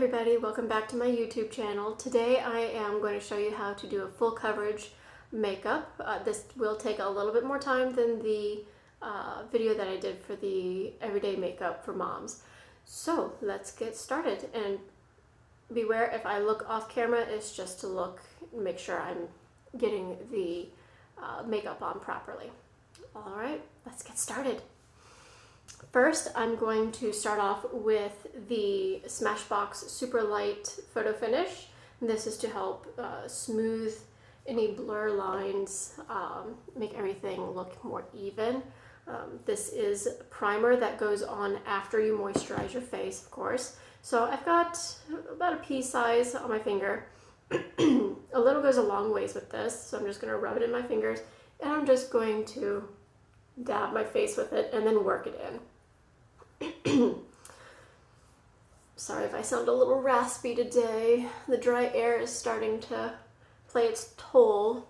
everybody, welcome back to my YouTube channel. Today I am going to show you how to do a full coverage makeup. This will take a little bit more time than the video that I did for the everyday makeup for moms. So let's get started, and beware if I look off camera, it's just to make sure I'm getting the makeup on properly. Alright, let's get started. First, I'm going to start off with the Smashbox Super Light Photo Finish. This is to help smooth any blur lines, make everything look more even. This is a primer that goes on after you moisturize your face, of course. So I've got about a pea size on my finger. A little goes a long ways with this, so I'm just going to rub it in my fingers, and I'm just going to dab my face with it and then work it in. Sorry if I sound a little raspy today. The dry air is starting to play its toll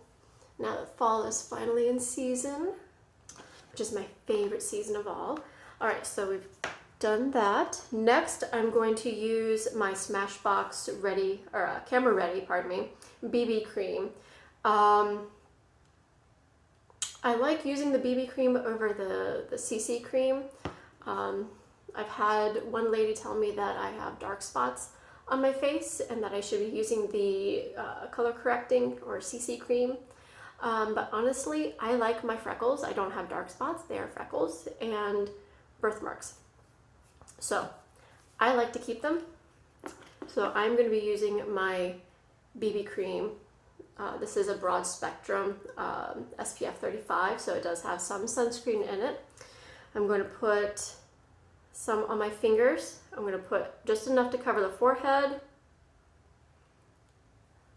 now that fall is finally in season, which is my favorite season of all. Alright, so we've done that. Next, I'm going to use my Smashbox Camera Ready, BB cream. I like using the BB cream over the CC cream. I've had one lady tell me that I have dark spots on my face and that I should be using the color correcting or CC cream. But honestly, I like my freckles. I don't have dark spots, they are freckles and birthmarks. So I like to keep them. So I'm going to be using my BB cream. This is a broad spectrum SPF 35, so it does have some sunscreen in it. I'm going to put some on my fingers. I'm going to put just enough to cover the forehead,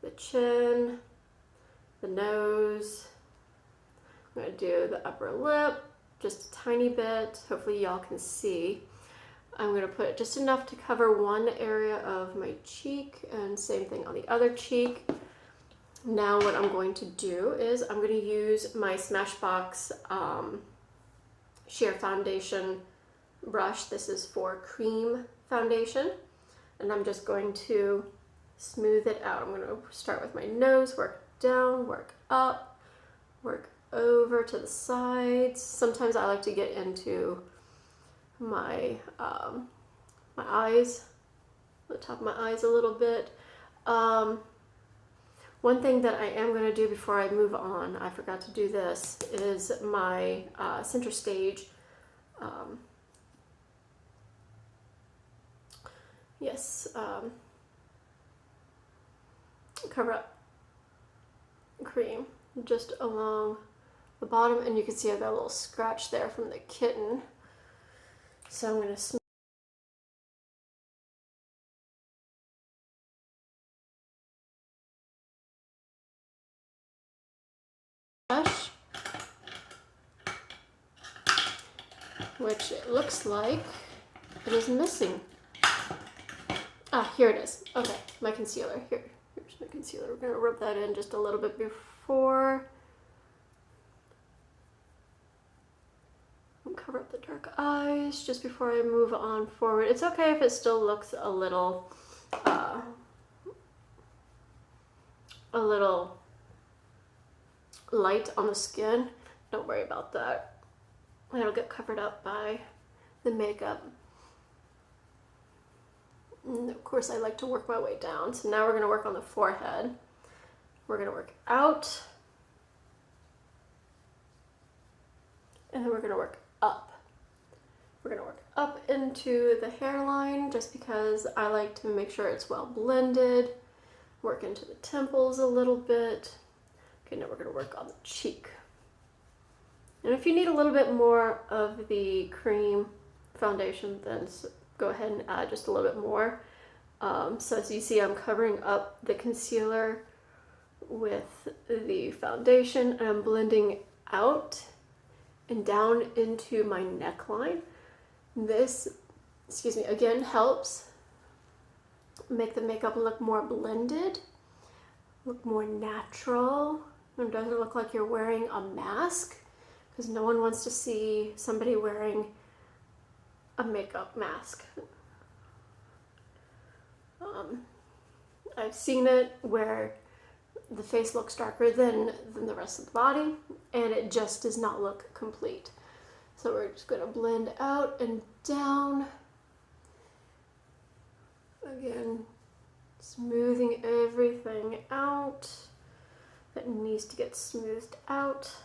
the chin, the nose. I'm going to do the upper lip, just a tiny bit. Hopefully y'all can see. I'm going to put just enough to cover one area of my cheek, and same thing on the other cheek. Now what I'm going to do is I'm going to use my Smashbox Sheer Foundation brush. This is for cream foundation, and I'm just going to smooth it out. I'm going to start with my nose, work down, work up, work over to the sides. Sometimes I like to get into my my eyes, the top of my eyes a little bit. One thing that I am going to do before I move on, I forgot to do this, is my center stage. Cover up cream just along the bottom, and you can see I've got a little scratch there from the kitten. So I'm going to brush, which it looks like it is missing. Ah, here it is. Okay, my concealer. Here's my concealer. We're going to rub that in just a little bit before. And cover up the dark eyes just before I move on forward. It's okay if it still looks a little light on the skin. Don't worry about that. It'll get covered up by the makeup. And of course, I like to work my way down. So now we're going to work on the forehead. We're going to work out, and then we're going to work up. We're going to work up into the hairline just because I like to make sure it's well blended. Work into the temples a little bit. Okay, now we're going to work on the cheek. And if you need a little bit more of the cream foundation, then go ahead and add just a little bit more. So as you see, I'm covering up the concealer with the foundation, and I'm blending out and down into my neckline. This, again helps make the makeup look more blended, look more natural. It doesn't look like you're wearing a mask, because no one wants to see somebody wearing a makeup mask. I've seen it where the face looks darker than the rest of the body, and it just does not look complete. So we're just going to blend out and down. Again, smoothing everything out that needs to get smoothed out.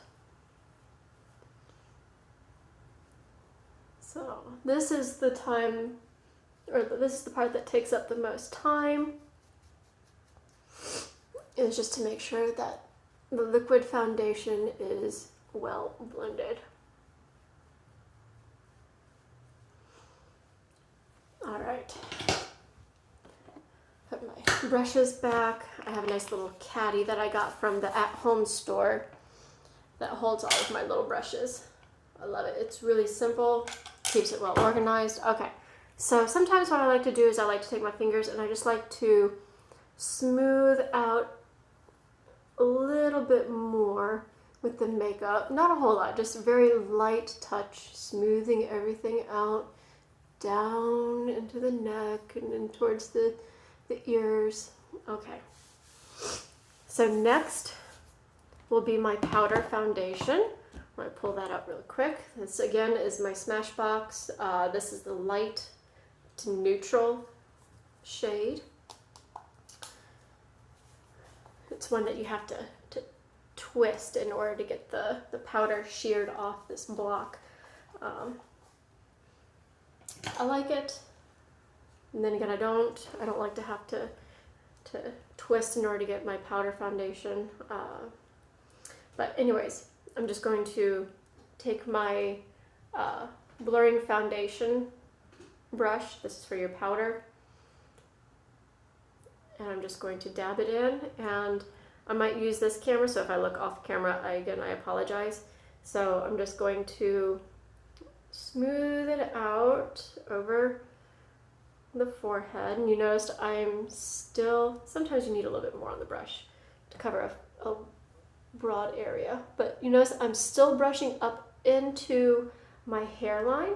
So this is the time, or this is the part that takes up the most time, is just to make sure that the liquid foundation is well blended. All right, put my brushes back. I have a nice little caddy that I got from the at-home store that holds all of my little brushes. I love it. It's really simple, keeps it well organized. Okay, so sometimes what I like to do is I like to take my fingers and I just like to smooth out a little bit more with the makeup. Not a whole lot, just a very light touch, smoothing everything out down into the neck and then towards the ears. Okay, so next will be my powder foundation. I'm going to pull that out really quick. This again is my Smashbox. This is the light to neutral shade. It's one that you have to twist in order to get the powder sheared off this block. I like it, and then again I don't like to have to twist in order to get my powder foundation. But anyways, I'm just going to take my blurring foundation brush. This is for your powder. And I'm just going to dab it in, and I might use this camera, so if I look off camera, I apologize. So I'm just going to smooth it out over the forehead. And you noticed I'm still, sometimes you need a little bit more on the brush to cover a broad area, but you notice I'm still brushing up into my hairline.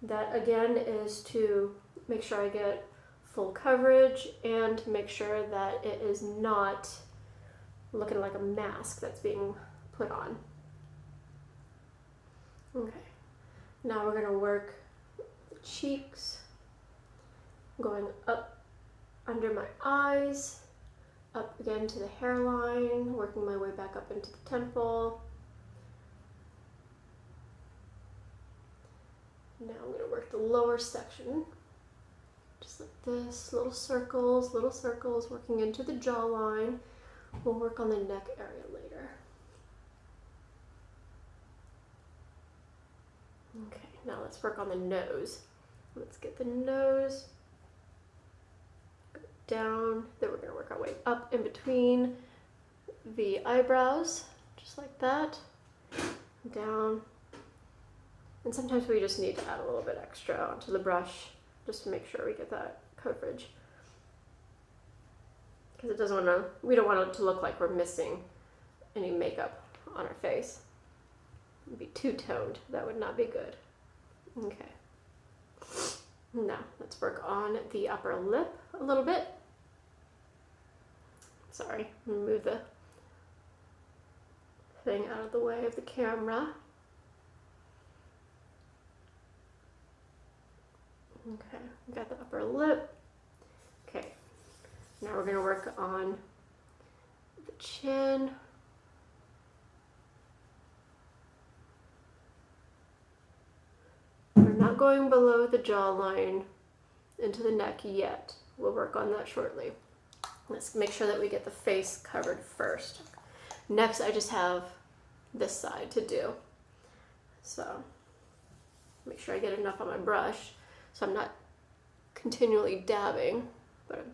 That again is to make sure I get full coverage and to make sure that it is not looking like a mask that's being put on. Okay, now we're going to work the cheeks, going up under my eyes, up again to the hairline, working my way back up into the temple. Now I'm going to work the lower section, just like this, little circles, working into the jawline. We'll work on the neck area later. Okay, now let's work on the nose. Let's get the nose down, then we're going to work our way up in between the eyebrows, just like that, down. And sometimes we just need to add a little bit extra onto the brush just to make sure we get that coverage. Because it doesn't want to, we don't want it to look like we're missing any makeup on our face. It would be two-toned. That would not be good. Okay. Now, let's work on the upper lip a little bit. Sorry, move the thing out of the way of the camera. Okay, we got the upper lip. Okay, now we're going to work on the chin. We're not going below the jawline into the neck yet. We'll work on that shortly. Let's make sure that we get the face covered first. Next, I just have this side to do. So, make sure I get enough on my brush so I'm not continually dabbing, but I'm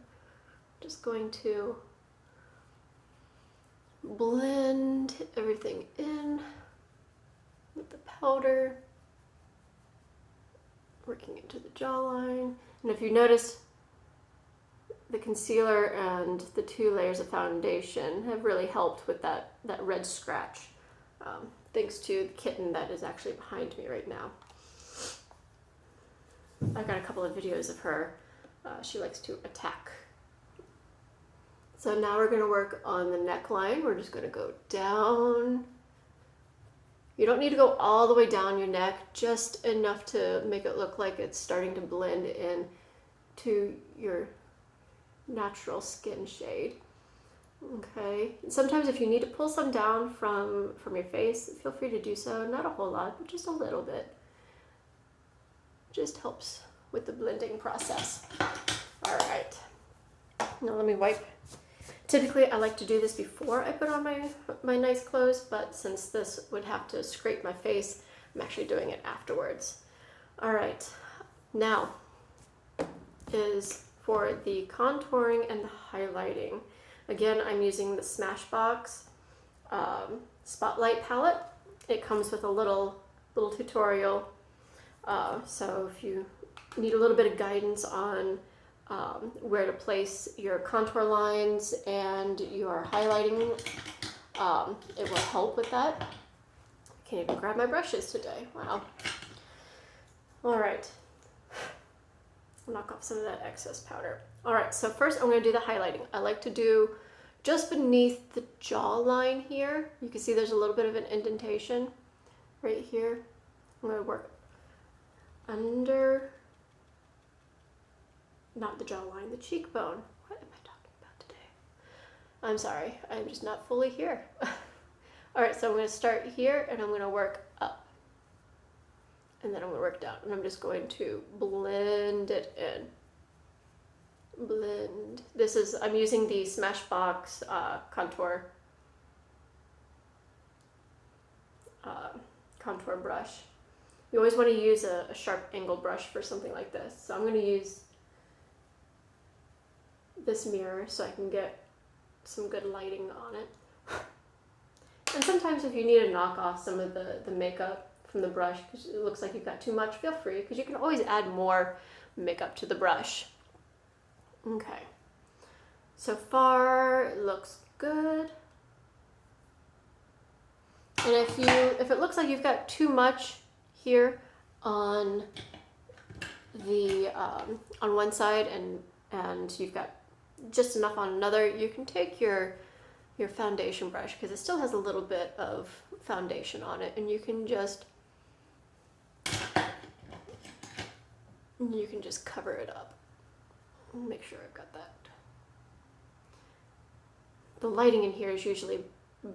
just going to blend everything in with the powder, working into the jawline. And if you notice, the concealer and the 2 layers of foundation have really helped with that red scratch, thanks to the kitten that is actually behind me right now. I've got a couple of videos of her. She likes to attack So now we're going to work on the neckline. We're just going to go down. You don't need to go all the way down your neck, just enough to make it look like it's starting to blend in to your natural skin shade. Okay, sometimes if you need to pull some down from your face, feel free to do so. Not a whole lot, but just a little bit. Just helps with the blending process. All right, now let me wipe. Typically I like to do this before I put on my nice clothes, but since this would have to scrape my face, I'm actually doing it afterwards. All right, now is for the contouring and the highlighting. Again, I'm using the Smashbox Spotlight palette. It comes with a little tutorial. So if you need a little bit of guidance on where to place your contour lines and your highlighting, it will help with that. I can't even grab my brushes today. Wow. All right. Knock off some of that excess powder. All right, so first I'm going to do the highlighting. I like to do just beneath the jawline here. You can see there's a little bit of an indentation right here. I'm going to work under, not the jawline, the cheekbone. What am I talking about today? I'm sorry, I'm just not fully here. All right, so I'm going to start here and I'm going to work up. And then I'm going to work down, and I'm just going to blend it in. Blend. This is, I'm using the Smashbox contour brush. You always want to use a sharp angle brush for something like this. So I'm going to use this mirror so I can get some good lighting on it. And sometimes if you need to knock off some of the makeup from the brush because it looks like you've got too much, feel free, because you can always add more makeup to the brush. Okay, so far it looks good. And if it looks like you've got too much here on the on one side and you've got just enough on another, you can take your foundation brush, because it still has a little bit of foundation on it, and you can just cover it up. Make sure I've got that. The lighting in here is usually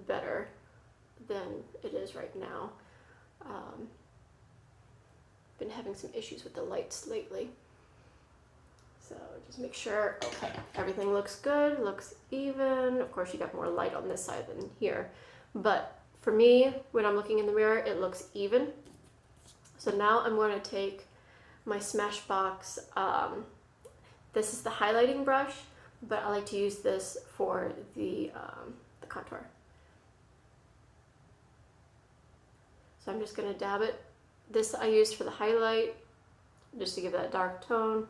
better than it is right now. Been having some issues with the lights lately. So just make sure, okay, everything looks good, looks even. Of course you got more light on this side than here, but for me, when I'm looking in the mirror, it looks even. So now I'm going to take my Smashbox, this is the highlighting brush, but I like to use this for the contour. So I'm just going to dab it. This I use for the highlight, just to give that dark tone.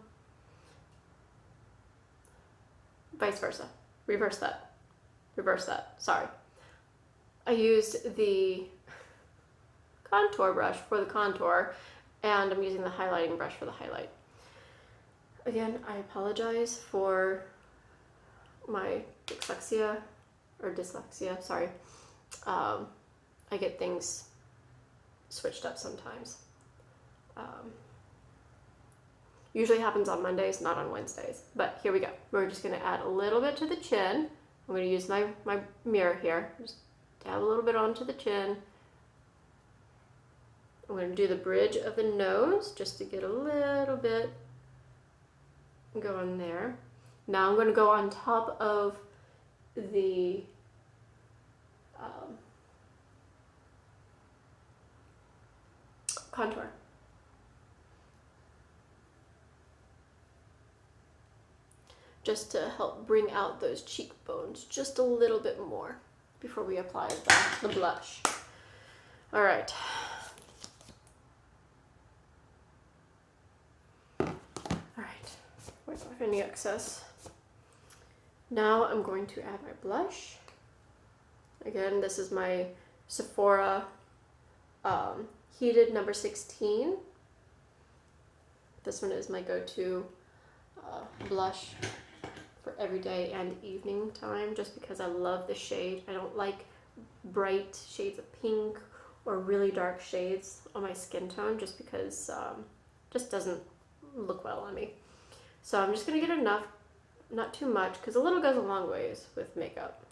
Vice versa. Reverse that. Reverse that. Sorry. I used the contour brush for the contour, and I'm using the highlighting brush for the highlight. Again, I apologize for my dyslexia, sorry. I get things switched up sometimes. Usually happens on Mondays, not on Wednesdays. But here we go. We're just going to add a little bit to the chin. I'm going to use my mirror here. Just dab a little bit onto the chin. I'm going to do the bridge of the nose just to get a little bit going there. Now I'm going to go on top of the contour. Just to help bring out those cheekbones just a little bit more before we apply the blush. All right. All right, wipe off any excess. Now I'm going to add my blush. Again, this is my Sephora Heated number 16. This one is my go-to blush for everyday and evening time, just because I love the shade. I don't like bright shades of pink or really dark shades on my skin tone, just because just doesn't look well on me. So I'm just gonna get enough, not too much, because a little goes a long ways with makeup.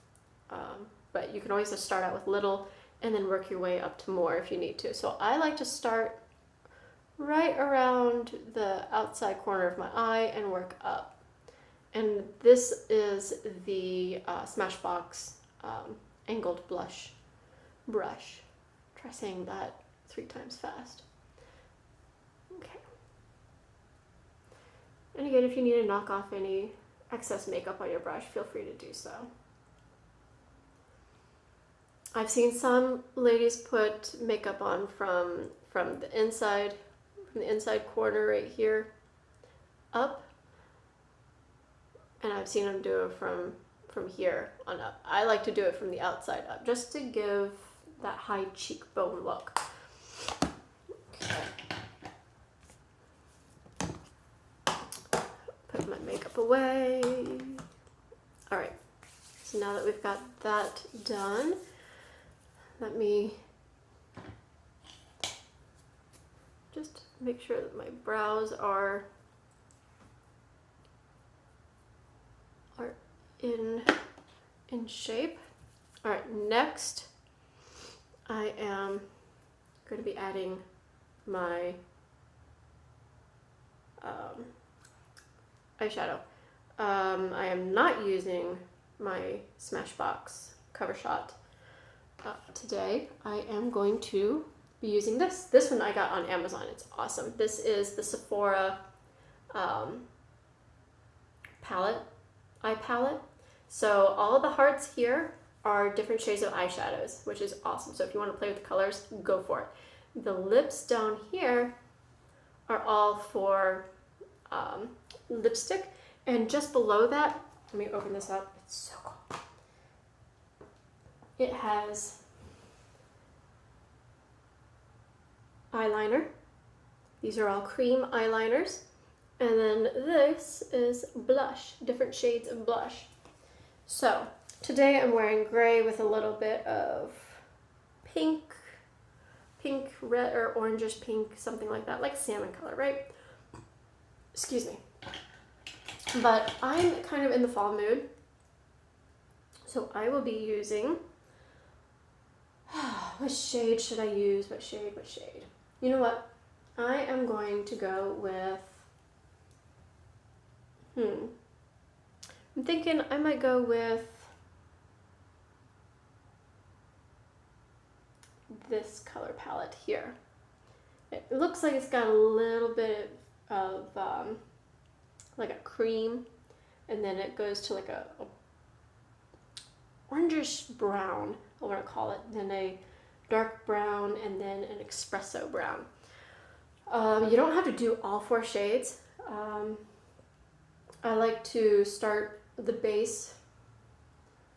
But you can always just start out with little and then work your way up to more if you need to. So I like to start right around the outside corner of my eye and work up. And this is the Smashbox angled blush brush. Try saying that 3 times fast. Okay. And again, if you need to knock off any excess makeup on your brush, feel free to do so. I've seen some ladies put makeup on from the inside corner right here up, and I've seen them do it from here on up. I like to do it from the outside up, just to give that high cheekbone look. Okay. Put my makeup away. All right, so now that we've got that done, let me just make sure that my brows are in shape. All right, next I am going to be adding my eyeshadow. I am not using my Smashbox cover shot today. I am going to be using this. This one I got on Amazon. It's awesome. This is the Sephora eye palette. So all the hearts here are different shades of eyeshadows, which is awesome. So if you want to play with the colors, go for it. The lips down here are all for lipstick, and just below that, let me open this up. It's so cool. It has eyeliner. These are all cream eyeliners. And then this is blush, different shades of blush. So today I'm wearing gray with a little bit of pink, red, or orangish pink, something like that, like salmon color, right? Excuse me. But I'm kind of in the fall mood, so I will be using, what shade should I use? What shade? You know what? I am going to go with, I'm thinking I might go with this color palette here. It looks like it's got a little bit of like a cream, and then it goes to like a orangish brown, I want to call it, then a dark brown, and then an espresso brown. You don't have to do all 4 shades. I like to start the base,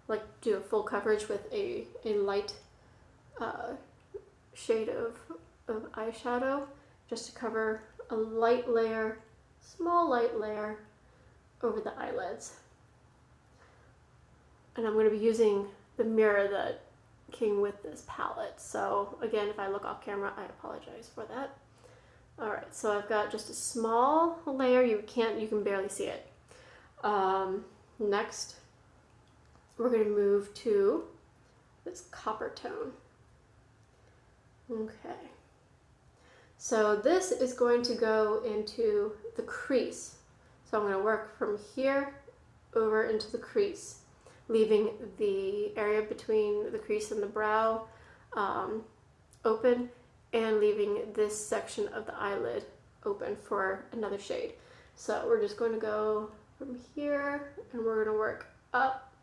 like do a full coverage with a light shade of eyeshadow, just to cover a light layer, small light layer over the eyelids. And I'm going to be using the mirror that came with this palette. So again, if I look off camera, I apologize for that. All right, so I've got just a small layer. You can barely see it. Next, we're going to move to this copper tone. Okay. So this is going to go into the crease. So I'm going to work from here over into the crease, leaving the area between the crease and the brow open, and leaving this section of the eyelid open for another shade. So we're just going to go from here, and we're going to work up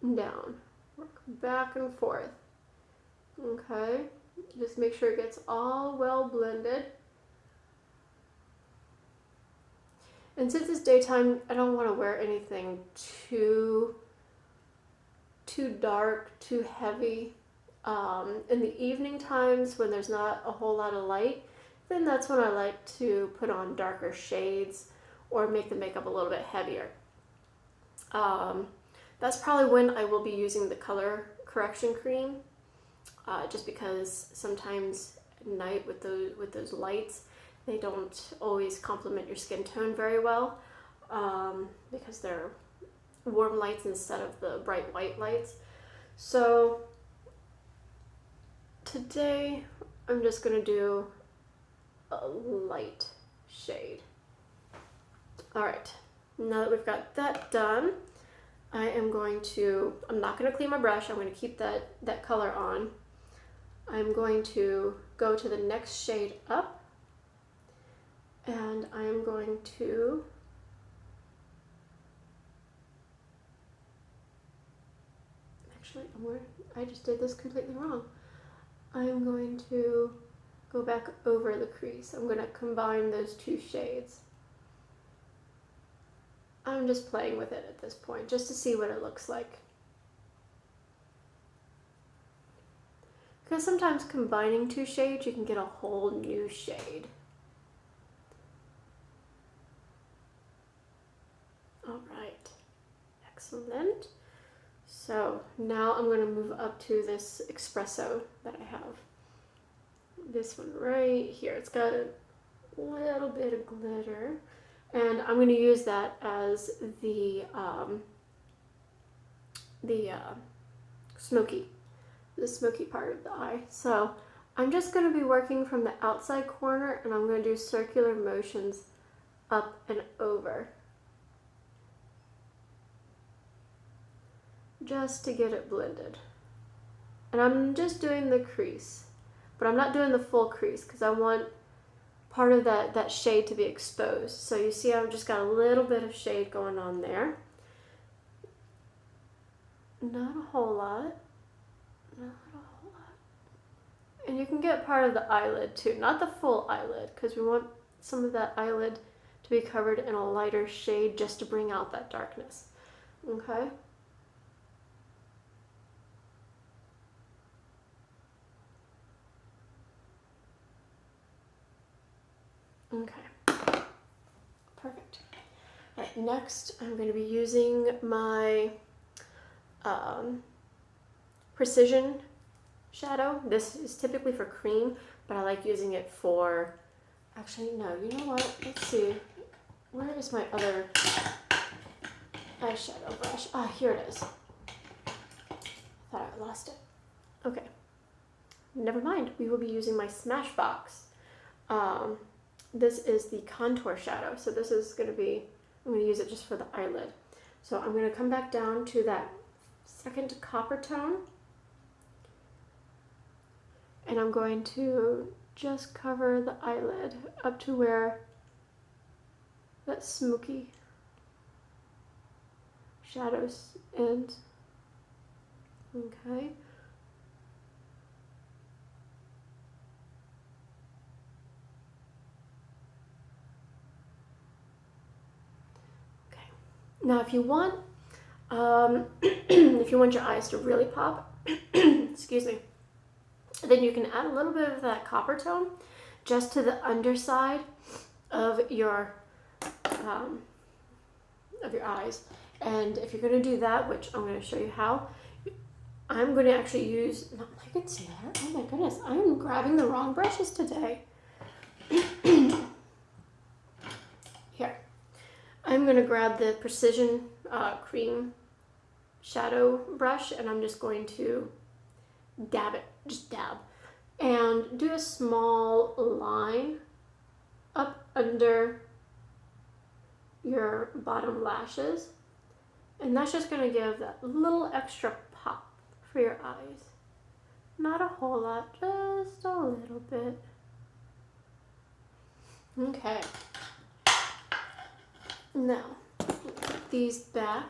and down, work back and forth. Okay, just make sure it gets all well blended. And since it's daytime, I don't want to wear anything too dark, too heavy. In the evening times when there's not a whole lot of light, then that's when I like to put on darker shades or make the makeup a little bit heavier. That's probably when I will be using the color correction cream, just because sometimes at night with those lights, they don't always complement your skin tone very well, because they're warm lights instead of the bright white lights. So today I'm just going to do a light shade. Alright, now that we've got that done, I'm not going to clean my brush, I'm going to keep that color on. I'm going to go to the next shade up, and I'm going to I just did this completely wrong. I'm going to go back over the crease. I'm going to combine those two shades. I'm just playing with it at this point, just to see what it looks like. Because sometimes combining two shades, you can get a whole new shade. All right, excellent. So now I'm going to move up to this espresso that I have. This one right here. It's got a little bit of glitter, and I'm going to use that as the smoky part of the eye. So I'm just going to be working from the outside corner, and I'm going to do circular motions up and over, just to get it blended. And I'm just doing the crease, but I'm not doing the full crease because I want part of that shade to be exposed. So you see I've just got a little bit of shade going on there. Not a whole lot. Not a whole lot. And you can get part of the eyelid too, not the full eyelid, because we want some of that eyelid to be covered in a lighter shade just to bring out that darkness. Okay? Okay, perfect. All right, next I'm going to be using my precision shadow. This is typically for cream, but I like using it for, actually no, you know what, let's see, where is my other eyeshadow brush? Ah, here it is. I thought I lost it. Okay, never mind, we will be using my Smashbox. This is the contour shadow, so this is going to be, I'm going to use it just for the eyelid. So I'm going to come back down to that second copper tone, and I'm going to just cover the eyelid up to where that smoky shadows end. Okay. Now, if you want, if you want your eyes to really pop, excuse me, then you can add a little bit of that copper tone just to the underside of your eyes. And if you're going to do that, which I'm going to show you how, I'm going to actually use, not my concealer. Oh my goodness, I'm grabbing the wrong brushes today. Here. I'm going to grab the Precision Cream Shadow brush, and I'm just going to dab it, just dab, and do a small line up under your bottom lashes, and that's just going to give that little extra pop for your eyes. Not a whole lot, just a little bit. Okay. Now, put these back.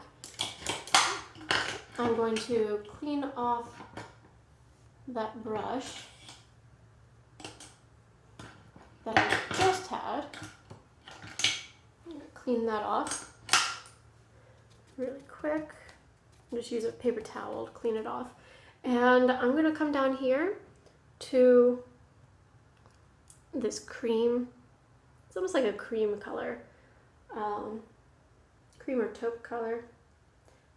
I'm going to clean off that brush that I just had. I'm going to clean that off really quick. Just use a paper towel to clean it off. And I'm going to come down here to this cream. It's almost like a cream color. Cream or taupe color.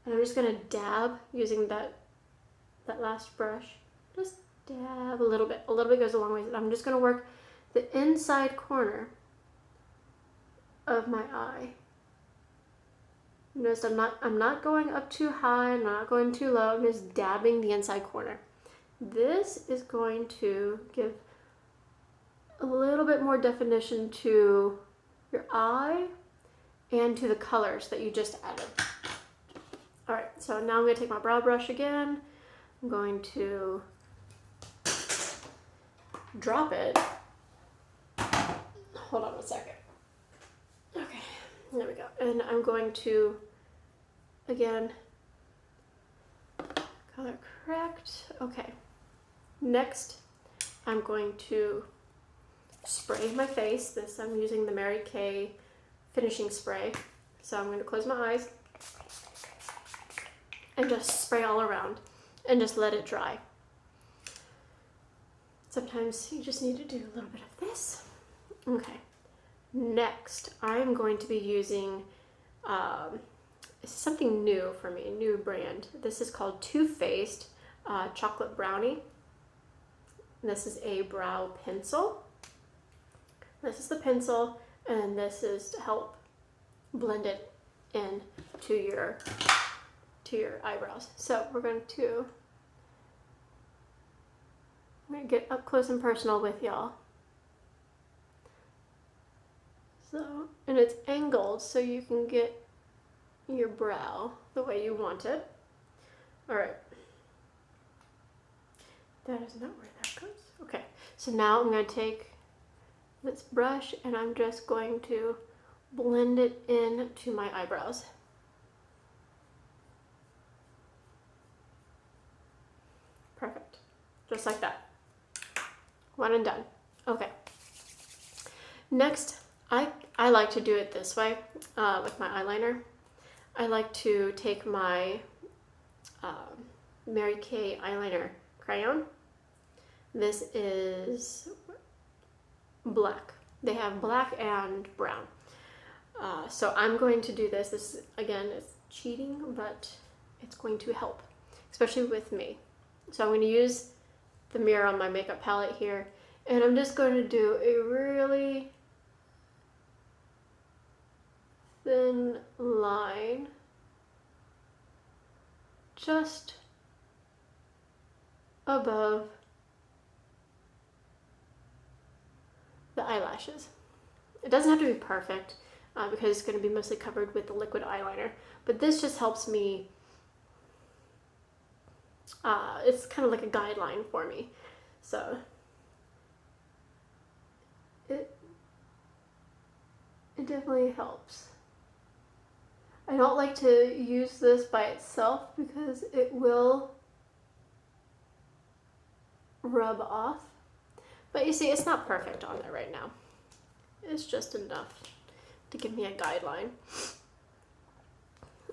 And I'm just gonna dab using that last brush. Just dab a little bit. A little bit goes a long way. I'm just gonna work the inside corner of my eye. Notice I'm not going up too high, I'm not going too low, I'm just dabbing the inside corner. This is going to give a little bit more definition to your eye and to the colors that you just added. All right, so now I'm going to take my brow brush again. I'm going to drop it. Hold on 1 second. Okay, there we go. And I'm going to, again, color correct. Okay, next I'm going to spray my face. This I'm using the Mary Kay finishing spray. So I'm going to close my eyes and just spray all around and just let it dry. Sometimes you just need to do a little bit of this. Okay, next I'm going to be using something new for me, a new brand. This is called Too Faced Chocolate Brownie. This is a brow pencil. This is the pencil, and this is to help blend it in to your eyebrows. So we're going to get up close and personal with y'all. So, and it's angled so you can get your brow the way you want it. All right. That is not where that goes. Okay, so now I'm going to take this brush and I'm just going to blend it in to my eyebrows. Perfect. Just like that. One and done. Okay. Next, I like to do it this way with my eyeliner. I like to take my Mary Kay eyeliner crayon. This is black. They have black and brown. So I'm going to do this. This, again, is cheating, but it's going to help, especially with me. So I'm going to use the mirror on my makeup palette here, and I'm just going to do a really thin line just above the eyelashes. It doesn't have to be perfect because it's going to be mostly covered with the liquid eyeliner, but this just helps me. It's kind of like a guideline for me, so it definitely helps. I don't like to use this by itself because it will rub off, but you see, it's not perfect on there right now. It's just enough to give me a guideline.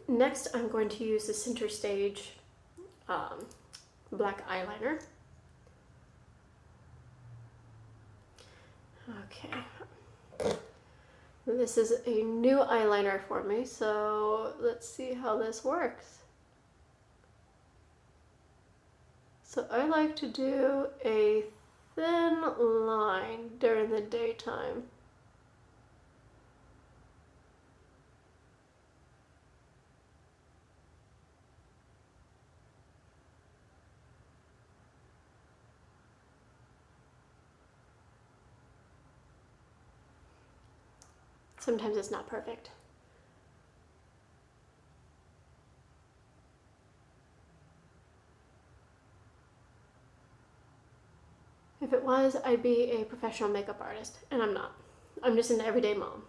Next, I'm going to use the Center Stage black eyeliner. Okay. This is a new eyeliner for me, so let's see how this works. So I like to do a thin line during the daytime. Sometimes it's not perfect. If it was, I'd be a professional makeup artist, and I'm not. I'm just an everyday mom.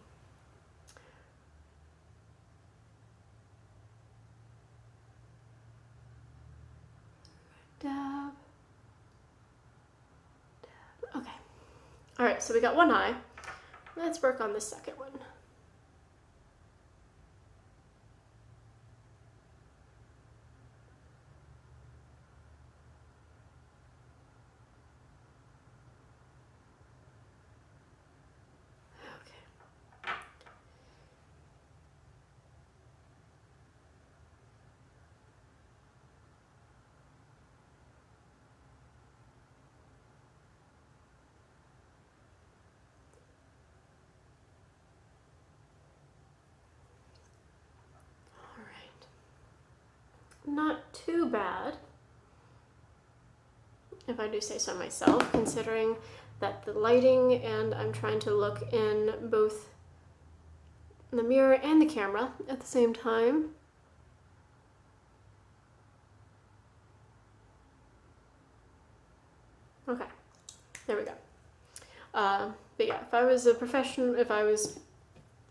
Dab. Dab. Okay. All right, so we got one eye. Let's work on the second one. not too bad, if I do say so myself, considering that the lighting and I'm trying to look in both the mirror and the camera at the same time. Okay, there we go. But yeah, if I was a professional, if I was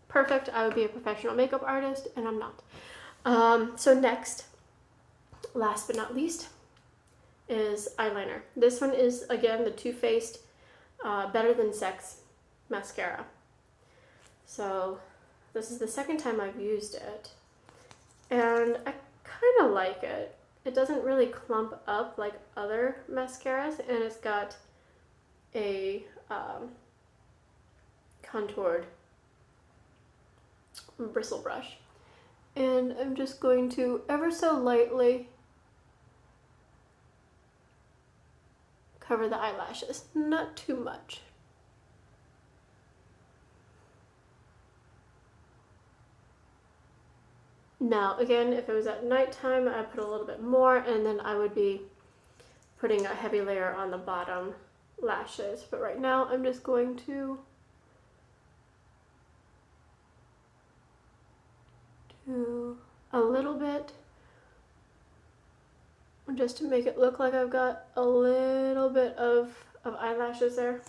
perfect, I would be a professional makeup artist, and I'm not. So next, last but not least, is eyeliner. This one is, again, the Too Faced Better Than Sex mascara. So this is the second time I've used it, and I kind of like it. It doesn't really clump up like other mascaras, and it's got a contoured bristle brush. And I'm just going to ever so lightly cover the eyelashes, not too much. Now, again, if it was at nighttime, I'd put a little bit more, and then I would be putting a heavy layer on the bottom lashes. But right now, I'm just going to do a little bit, just to make it look like I've got a little bit of eyelashes there.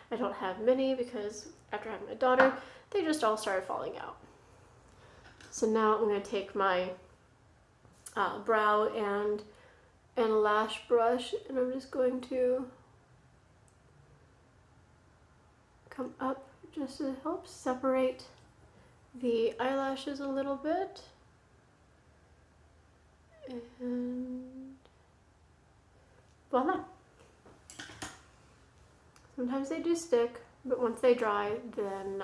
I don't have many because after having my daughter, they just all started falling out. So now I'm going to take my brow and lash brush, and I'm just going to come up just to help separate the eyelashes a little bit. And voila. Sometimes they do stick, but once they dry, then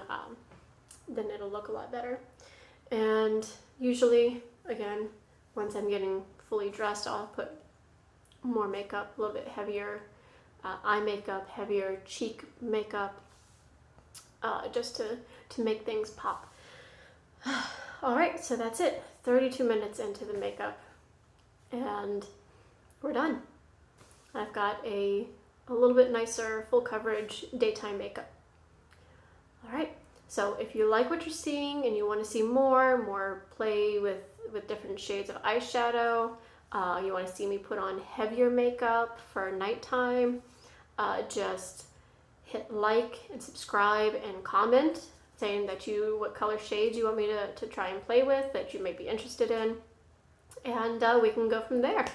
it'll look a lot better. And usually, again, once I'm getting fully dressed, I'll put more makeup, a little bit heavier eye makeup, heavier cheek makeup, just to make things pop. All right, so that's it. 32 minutes into the makeup, and we're done. I've got a little bit nicer full coverage daytime makeup. All right. So if you like what you're seeing and you want to see more play with different shades of eyeshadow, you want to see me put on heavier makeup for nighttime, just hit like and subscribe and comment saying that what color shades you want me to try and play with, that you may be interested in, and we can go from there.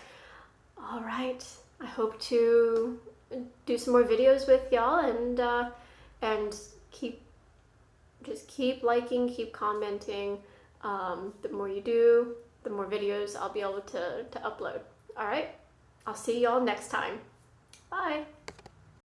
All right, I hope to do some more videos with y'all, and keep liking, keep commenting. The more you do, the more videos I'll be able to upload. All right, I'll see y'all next time. Bye.